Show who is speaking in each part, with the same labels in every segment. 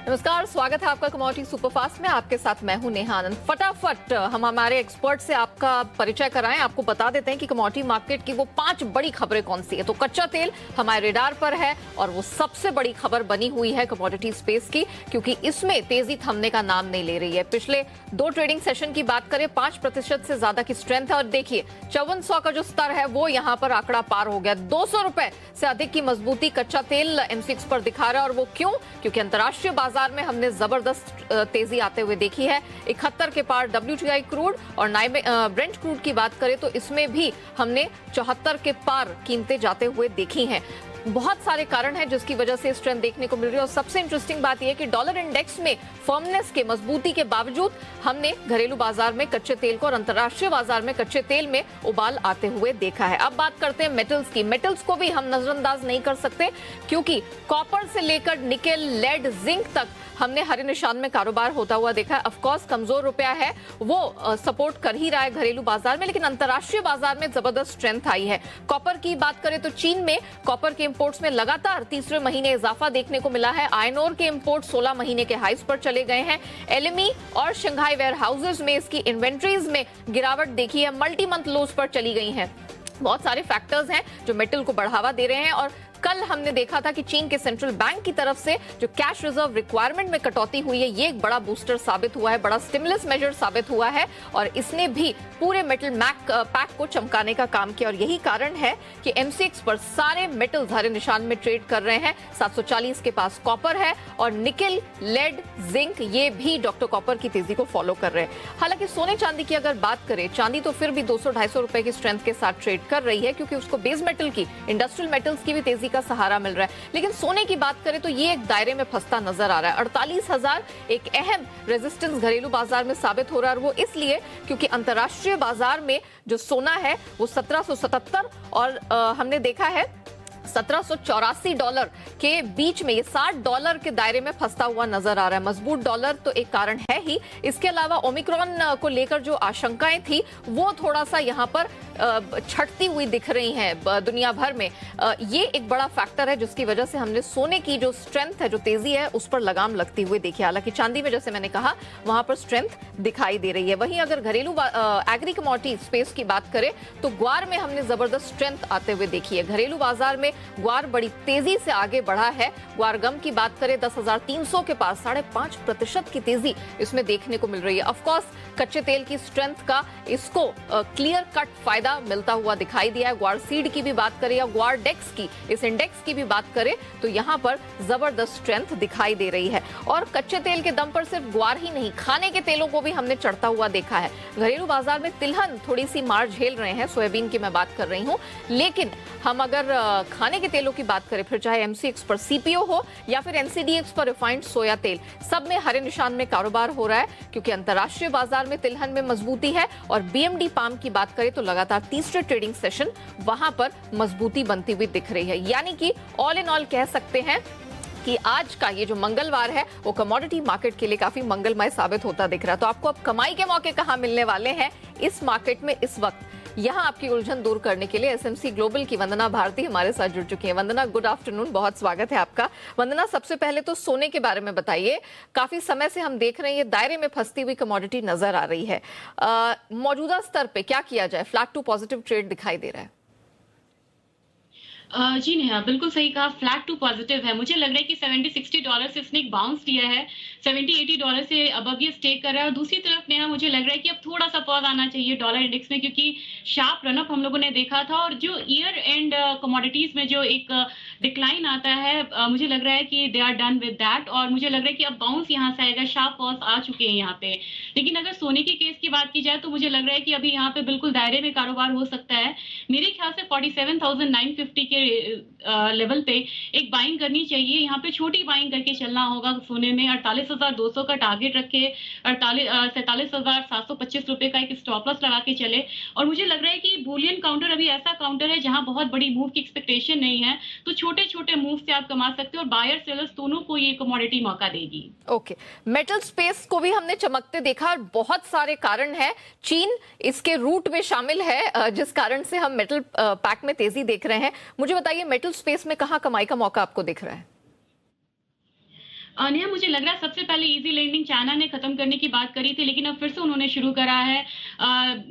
Speaker 1: नमस्कार, स्वागत है आपका कमोडिटी सुपरफास्ट में। आपके साथ मैं हूं नेहा आनंद। फटाफट हम हमारे एक्सपर्ट से आपका परिचय कराएं, आपको बता देते हैं कि कमोडिटी मार्केट की वो 5 बड़ी खबरें कौन सी है। तो कच्चा तेल हमारे रडार पर है और वो सबसे बड़ी खबर बनी हुई है कमोडिटी स्पेस की, क्योंकि इसमें तेजी थमने का नाम नहीं ले रही है। पिछले 2 ट्रेडिंग सेशन की बात करें, 5% से ज्यादा की स्ट्रेंथ है और देखिए 5400 का जो स्तर है वो यहाँ पर आंकड़ा पार हो गया। 200 रुपए से अधिक की मजबूती कच्चा तेल एमसीएक्स पर दिखा रहा है। और वो क्यों? क्योंकि अंतरराष्ट्रीय बाजार में हमने जबरदस्त तेजी आते हुए देखी है। 71 के पार WTI क्रूड और ब्रेंट क्रूड की बात करें तो इसमें भी हमने 74 के पार कीमतें जाते हुए देखी हैं। बहुत सारे कारण हैं जिसकी वजह से स्ट्रेंथ देखने को मिल रही है। और सबसे इंटरेस्टिंग बात यह है कि डॉलर इंडेक्स में फर्मनेस के, मजबूती के बावजूद हमने घरेलू बाजार में कच्चे तेल को और अंतरराष्ट्रीय बाजार में कच्चे तेल में उबाल आते हुए देखा है। अब बात करते हैं मेटल्स की। मेटल्स को भी हम नजरअंदाज नहीं कर सकते, क्योंकि कॉपर से लेकर निकेल, लेड, जिंक तक हमने हरे निशान में कारोबार होता हुआ देखा है। ऑफकोर्स कमजोर रुपया है, वो सपोर्ट कर ही रहा है घरेलू बाजार में, लेकिन अंतरराष्ट्रीय बाजार में जबरदस्त स्ट्रेंथ आई है। कॉपर की बात करें तो चीन में कॉपर के इंपोर्ट्स में लगातार तीसरे महीने इजाफा देखने को मिला है। आयरन ओर के इंपोर्ट 16 महीने के हाईस पर चले गए हैं। एलएमई और शंघाई वेयर हाउसेज में इसकी इन्वेंट्रीज में गिरावट देखी है, मल्टी मंथ लोज पर चली गई हैं। बहुत सारे फैक्टर्स हैं जो मेटल को बढ़ावा दे रहे हैं। और कल हमने देखा था कि चीन के सेंट्रल बैंक की तरफ से जो कैश रिजर्व रिक्वायरमेंट में कटौती हुई है, ये एक बड़ा बूस्टर साबित हुआ है, बड़ा स्टिमुलस मेजर साबित हुआ है और इसने भी पूरे मेटल पैक को चमकाने का काम किया। और यही कारण है कि एमसीएक्स पर सारे मेटल्स हरे निशान में ट्रेड कर रहे हैं। 740 के पास कॉपर है और निकेल, लेड, जिंक ये भी डॉक्टर कॉपर की तेजी को फॉलो कर रहे हैं। हालांकि सोने चांदी की अगर बात करें, चांदी तो फिर भी 200-250 रुपए की स्ट्रेंथ के साथ ट्रेड कर रही है, क्योंकि उसको बेस मेटल की, इंडस्ट्रियल मेटल्स की भी तेजी का सहारा मिल रहा है। लेकिन सोने की बात करें तो ये एक दायरे में फंसता नजर आ रहा है। 48,000 एक अहम रेजिस्टेंस घरेलू बाजार में साबित हो रहा है। वो इसलिए क्योंकि अंतरराष्ट्रीय बाजार में जो सोना है वो 1777 और हमने देखा है $1784 के बीच में, ये $60 के दायरे में फंसता हुआ नजर आ रहा है। मजबूत डॉलर तो एक कारण है ही, इसके अलावा ओमिक्रॉन को लेकर जो आशंकाएं थी वो थोड़ा सा यहाँ पर छटती हुई दिख रही हैं दुनिया भर में। ये एक बड़ा फैक्टर है जिसकी वजह से हमने सोने की जो स्ट्रेंथ है, जो तेजी है, उस पर लगाम लगती हुई देखी। हालांकि चांदी में जैसे मैंने कहा वहां पर स्ट्रेंथ दिखाई दे रही है। वहीं अगर घरेलू एग्री कमोडिटी स्पेस की बात करें तो ग्वार में हमने जबरदस्त स्ट्रेंथ आते हुए देखी है। घरेलू बाजार में ग्वार बड़ी तेजी से आगे बढ़ा है। ग्वार गम की बात करें 10,300 के पास 5.5% की तेजी इसमें देखने को मिल रही है। ऑफकोर्स कच्चे तेल की स्ट्रेंथ का इसको क्लियर कट फायदा मिलता हुआ दिखाई दिया है। ग्वार सीड की भी बात करें या ग्वार डेक्स की, इस इंडेक्स की भी बात करें तो यहाँ पर जबरदस्त स्ट्रेंथ दिखाई दे रही है। और कच्चे तेल के दम पर सिर्फ ग्वार ही नहीं, खाने के तेलों को भी हमने चढ़ता हुआ देखा है। घरेलू बाजार में तिलहन थोड़ी सी मार झेल रहे हैं, सोयाबीन की मैं बात कर रही हूँ, लेकिन हम अगर खाने के तेलों की बात करें, फिर चाहे एमसीएक्स पर सीपीओ हो या फिर एनसीडीएक्स पर रिफाइंड सोया तेल, सब में हरे निशान में कारोबार हो रहा है, क्योंकि अंतरराष्ट्रीय बाजार में तिलहन में मजबूती है। और बीएमडी पाम की बात करें तो लगातार तीसरे ट्रेडिंग सेशन वहां पर मजबूती बनती हुई दिख रही है। यानी कि ऑल इन ऑल कह सकते हैं कि आज का ये जो मंगलवार है वो कमोडिटी मार्केट के लिए काफी मंगलमय साबित होता दिख रहा है। तो आपको अब कमाई के मौके कहां मिलने वाले हैं इस मार्केट में इस वक्त, यहाँ आपकी उलझन दूर करने के लिए एसएमसी ग्लोबल की वंदना भारती हमारे साथ जुड़ चुकी है। वंदना, गुड आफ्टरनून, बहुत स्वागत है आपका। वंदना, सबसे पहले तो सोने के बारे में बताइए। काफी समय से हम देख रहे हैं ये दायरे में फंसती हुई कमोडिटी नजर आ रही है। मौजूदा स्तर पे क्या किया जाए? फ्लैट टू पॉजिटिव ट्रेड दिखाई दे रहा है।
Speaker 2: जी नेहा, बिल्कुल सही कहा, फ्लैट टू पॉजिटिव है। मुझे लग रहा है कि $70-60 से इसने एक बाउंस दिया है, $70-80 से अब ये स्टे कर रहा है। और दूसरी तरफ नेहा, मुझे लग रहा है कि अब थोड़ा सा पॉज आना चाहिए डॉलर इंडेक्स में, क्योंकि शार्प रनअप हम लोगों ने देखा था और जो ईयर एंड कमोडिटीज में जो एक डिक्लाइन आता है, मुझे लग रहा है कि they are done with that. और मुझे लग रहा है कि अब बाउंस यहाँ से आएगा, शार्प पॉज आ चुके हैं यहाँ पे। लेकिन अगर सोने के केस की बात की जाए तो मुझे लग रहा है कि अभी यहाँ पे बिल्कुल दायरे में कारोबार हो सकता है। मेरे ख्याल से 47,950 के लेवल पे एक बाइंग करनी चाहिए। यहाँ पे छोटी बाइंग करके चलना होगा सोने में। 48,200 का टारगेट रखे, 47,725 रुपए का एक स्टॉप लॉस लगा के चले। और मुझे लग रहा है कि बुलियन काउंटर अभी ऐसा काउंटर है जहां बहुत बड़ी मूव की एक्सपेक्टेशन नहीं है, तो छोटे छोटे मूव से आप कमा सकते हो और बायर सेलर्स दोनों को ये कमोडिटी मौका देगी।
Speaker 1: ओके, मेटल स्पेस को भी हमने चमकते देखा और बहुत सारे कारण है। चीन इसके रूट में शामिल है जिस कारण से हम मेटल पैक में तेजी देख रहे हैं। मुझे बताइए मेटल स्पेस में कहां कमाई का मौका आपको दिख रहा है?
Speaker 2: नेहा मुझे लग रहा है सबसे पहले इजी लेंडिंग चाइना ने खत्म करने की बात करी थी, लेकिन अब फिर से उन्होंने शुरू करा है।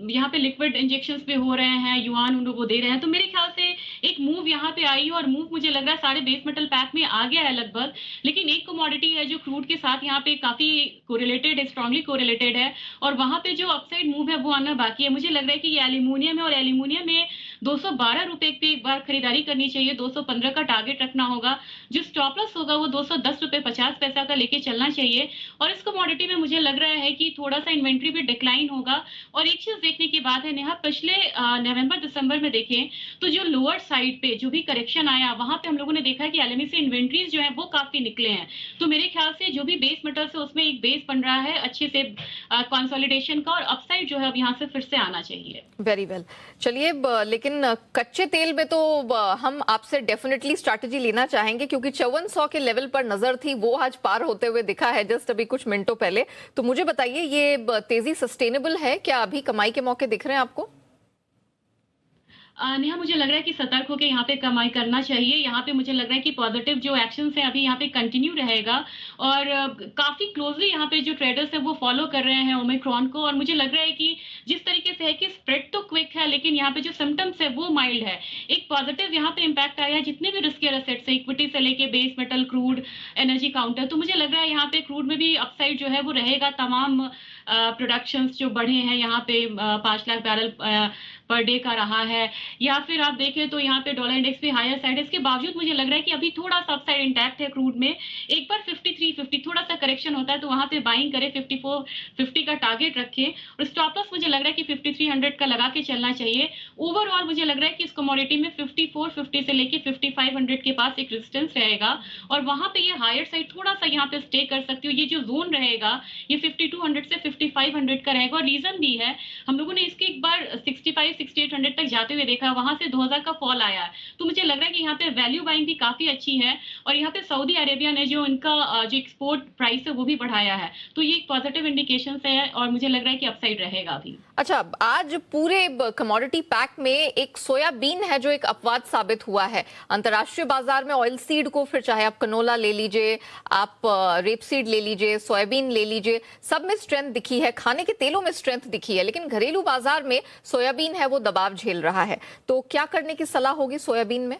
Speaker 2: यहाँ पे लिक्विड इंजेक्शंस भी हो रहे हैं, युआन उन वो दे रहे हैं, तो मेरे ख्याल से एक मूव यहाँ पे आई है और मूव मुझे लग रहा है सारे बेस मेटल पैक में आ गया है लगभग। लेकिन एक कमोडिटी है जो क्रूड के साथ यहाँ पे काफी कोरिलेटेड है, स्ट्रांगली कोरिलेटेड है, और वहां पे जो अपसाइड मूव है वो आना बाकी है। मुझे लग रहा है कि ये एल्यूमिनियम है और एल्यूमिनियम में 212 रुपए पे एक बार खरीदारी करनी चाहिए, 215 का टारगेट रखना होगा। जो स्टॉप लॉस होगा वो 210 रुपए 50 पैसा का लेके चलना चाहिए। और इस कमोडिटी में मुझे लग रहा है कि थोड़ा सा इन्वेंट्री भी डिक्लाइन होगा। और एक चीज देखने की बात है नेहा, पिछले नवंबर दिसंबर में देखें तो जो लोअर साइड पे जो भी करेक्शन आया वहां पे हम लोगों ने देखा कि एलएमई से इन्वेंट्रीज जो है वो काफी निकले हैं। तो मेरे ख्याल से जो भी बेस मेटल से उसमें एक बेस बन रहा है अच्छे से कंसोलिडेशन का, और अपसाइड जो है अब यहाँ से फिर से आना चाहिए।
Speaker 1: वेरी वेल, चलिए लेकिन कच्चे तेल में तो हम आपसे डेफिनेटली स्ट्रैटेजी लेना चाहेंगे, क्योंकि 5400 के लेवल पर नजर थी, वो आज पार होते हुए दिखा है जस्ट अभी कुछ मिनटों पहले। तो मुझे बताइए ये तेजी सस्टेनेबल है क्या? अभी कमाई के मौके दिख रहे हैं आपको?
Speaker 2: नेहा मुझे लग रहा है कि सतर्क होकर यहाँ पे कमाई करना चाहिए। यहाँ पे मुझे लग रहा है कि पॉजिटिव जो एक्शन है अभी यहाँ पे कंटिन्यू रहेगा, और काफी क्लोजली यहाँ पे जो ट्रेडर्स है वो फॉलो कर रहे हैं ओमिक्रॉन को। और मुझे लग रहा है कि जिस तरीके से है कि स्प्रेड तो क्विक है, लेकिन यहाँ पे जो सिम्टम्स है वो माइल्ड है। एक पॉजिटिव यहाँ पे इम्पैक्ट आया है जितने भी रिस्कियर एसेट्स है, इक्विटी से लेके base metal, crude, energy counter. तो मुझे लग रहा है यहाँ पे क्रूड में भी अपसाइड जो है वो रहेगा। तमाम प्रोडक्शंस जो बढ़े हैं यहाँ पे 5 लाख बैरल पर डे का रहा है, या फिर आप देखें तो यहाँ पे डॉलर इंडेक्स भी हायर साइड है। इसके बावजूद मुझे लग रहा है कि अभी थोड़ा सा अपसाइड इंटैक्ट है क्रूड में। एक बार 5350 थोड़ा सा करेक्शन होता है तो वहां पे बाइंग करें, 5450 का टारगेट रखें, और स्टॉप लॉस मुझे लग रहा है कि 5300 का लगा के चलना चाहिए। ओवरऑल मुझे लग रहा है कि इस कमोडिटी में 5450 से लेके 5500 के पास एक रेजिस्टेंस रहेगा, और वहां पे ये हायर साइड थोड़ा सा यहाँ पे स्टे कर सकती हो। ये जो जोन रहेगा ये 5200 से 5500 का रहेगा, और रीजन भी है हम लोगों ने इसके एक बार 6800 तक जाते हुए देखा, वहां से 2000 का फॉल आया है। तो मुझे लग रहा है कि यहाँ पे वैल्यू बाइंग भी काफी अच्छी है, और यहाँ पे सऊदी अरेबिया ने जो इनका जो एक्सपोर्ट प्राइस है वो भी बढ़ाया है। तो ये एक पॉजिटिव इंडिकेशन है, और मुझे लग रहा है कि अपसाइड रहेगा अभी।
Speaker 1: अच्छा, आज पूरे कमोडिटी पैक में एक सोयाबीन है जो एक अपवाद साबित हुआ है अंतर्राष्ट्रीय बाजार में। ऑयल सीड को फिर चाहे आप कनोला ले लीजिए, आप रेप सीड ले लीजिए, सोयाबीन ले लीजिए, सब में स्ट्रेंथ दिखी है, खाने के तेलों में स्ट्रेंथ दिखी है, लेकिन घरेलू बाजार में सोयाबीन है वो दबाव झेल रहा है। तो क्या करने की सलाह होगी सोयाबीन में?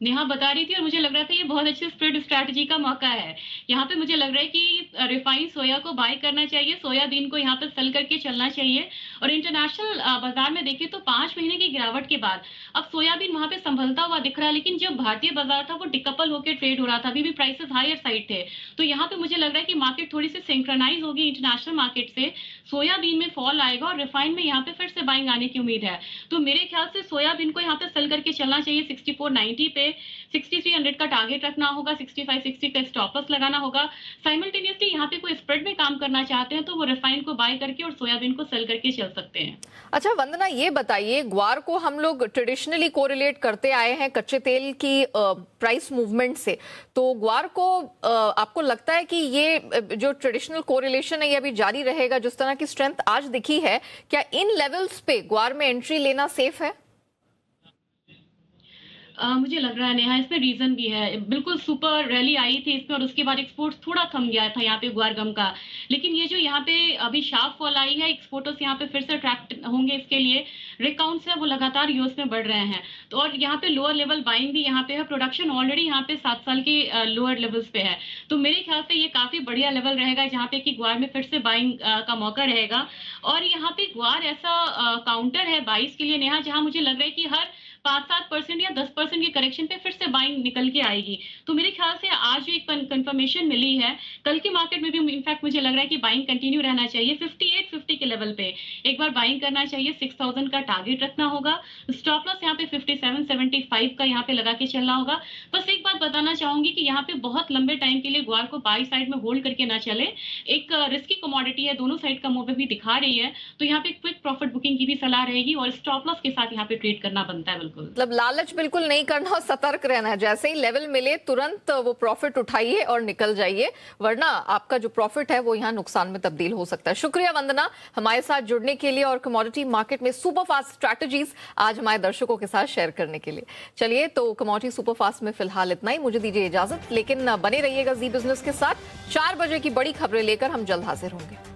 Speaker 2: नेहा बता रही थी और मुझे लग रहा था ये बहुत अच्छी स्प्रेड स्ट्रैटेजी का मौका है। यहाँ पे मुझे लग रहा है कि रिफाइंड सोया को बाय करना चाहिए, सोयाबीन को यहाँ पे सेल करके चलना चाहिए। और इंटरनेशनल बाजार में देखें तो 5 महीने की गिरावट के बाद अब सोयाबीन वहां पे संभलता हुआ दिख रहा है, लेकिन जब भारतीय बाजार था वो डिकपल होकर ट्रेड हो रहा था, अभी भी प्राइसेस हायर साइड थे। तो यहाँ पे मुझे लग रहा है कि मार्केट थोड़ी सी सिंक्रोनाइज होगी इंटरनेशनल मार्केट से, सोयाबीन में फॉल आएगा और रिफाइंड में यहाँ पे फिर से बाइंग आने की उम्मीद है। तो मेरे ख्याल से सोयाबीन को यहाँ पे सेल करके चलना चाहिए 6490 पे, 6300 का टारगेट रखना होगा, 6560 का स्टॉप लॉस लगाना होगा। साइमल्टेनियसली यहाँ पे कोई स्प्रेड में काम करना चाहते हैं तो वो रिफाइंड को बाय करके और सोयाबीन को सेल करके चल सकते हैं।
Speaker 1: अच्छा वंदना, ये बताइए, ग्वार को हम लोग ट्रेडिशनली कोरिलेट करते आए हैं कच्चे तेल की प्राइस मूवमेंट से, तो ग्वार को आपको लगता है कि ये जो ट्रेडिशनल कोरिलेशन है ये अभी जारी रहेगा? जिस तरह की स्ट्रेंथ आज दिखी है, क्या इन लेवल्स पे ग्वार में एंट्री लेना सेफ है?
Speaker 2: मुझे लग रहा है नेहा इसमें रीजन भी है। बिल्कुल सुपर रैली आई थी इसमें और उसके बाद एक्सपोर्ट थोड़ा थम गया था यहाँ पे ग्वार गम का, लेकिन ये जो यहाँ पे अभी शार्प फॉल आई है, एक्सपोर्टर्स यहाँ पे फिर से अट्रैक्ट होंगे, इसके लिए रिकाउंट्स है वो लगातार यूएस में बढ़ रहे हैं। तो और यहाँ पे लोअर लेवल बाइंग भी यहाँ पे है, प्रोडक्शन ऑलरेडी यहाँ पे 7 साल के लोअर लेवल्स पे है। तो मेरे ख्याल से ये काफी बढ़िया लेवल रहेगा जहाँ पे कि ग्वार में फिर से बाइंग का मौका रहेगा। और यहाँ पे ग्वार ऐसा काउंटर है 22 के लिए नेहा, जहाँ मुझे लग रहा है कि हर 5-7% या 10% की करेक्शन पे फिर से बाइंग निकल के आएगी। तो मेरे ख्याल से आज जो एक कंफर्मेशन मिली है, कल के मार्केट में भी इनफैक्ट मुझे लग रहा है कि बाइंग कंटिन्यू रहना चाहिए। 5850 के लेवल पे एक बार बाइंग करना चाहिए, 6000 का टारगेट रखना होगा, स्टॉप लॉस यहाँ पे 5775 का यहाँ पे लगा के चलना होगा। बस एक बात बताना चाहूंगी कि यहाँ पे बहुत लंबे टाइम के लिए ग्वार को बाई साइड में होल्ड करके ना चले, एक रिस्की कमोडिटी है, दोनों साइड का मूव भी दिखा रही है, तो यहाँ पे क्विक प्रॉफिट बुकिंग की भी सलाह रहेगी और स्टॉप लॉस के साथ यहाँ पे ट्रेड करना बनता है। बिल्कुल। बिल्कुल।
Speaker 1: मतलब लालच बिल्कुल नहीं करना और सतर्क रहना है, जैसे ही लेवल मिले तुरंत वो प्रॉफिट उठाइए और निकल जाइए, वरना आपका जो प्रॉफिट है वो यहाँ नुकसान में तब्दील हो सकता है। शुक्रिया वंदना हमारे साथ जुड़ने के लिए और कमोडिटी मार्केट में सुपरफास्ट स्ट्रैटेजीज आज हमारे दर्शकों के साथ शेयर करने के लिए। चलिए तो कमोडिटी सुपरफास्ट में फिलहाल इतना ही, मुझे दीजिए इजाजत, लेकिन बने रहिएगा जी बिजनेस के साथ। 4 बजे की बड़ी खबरें लेकर हम जल्द हाजिर होंगे।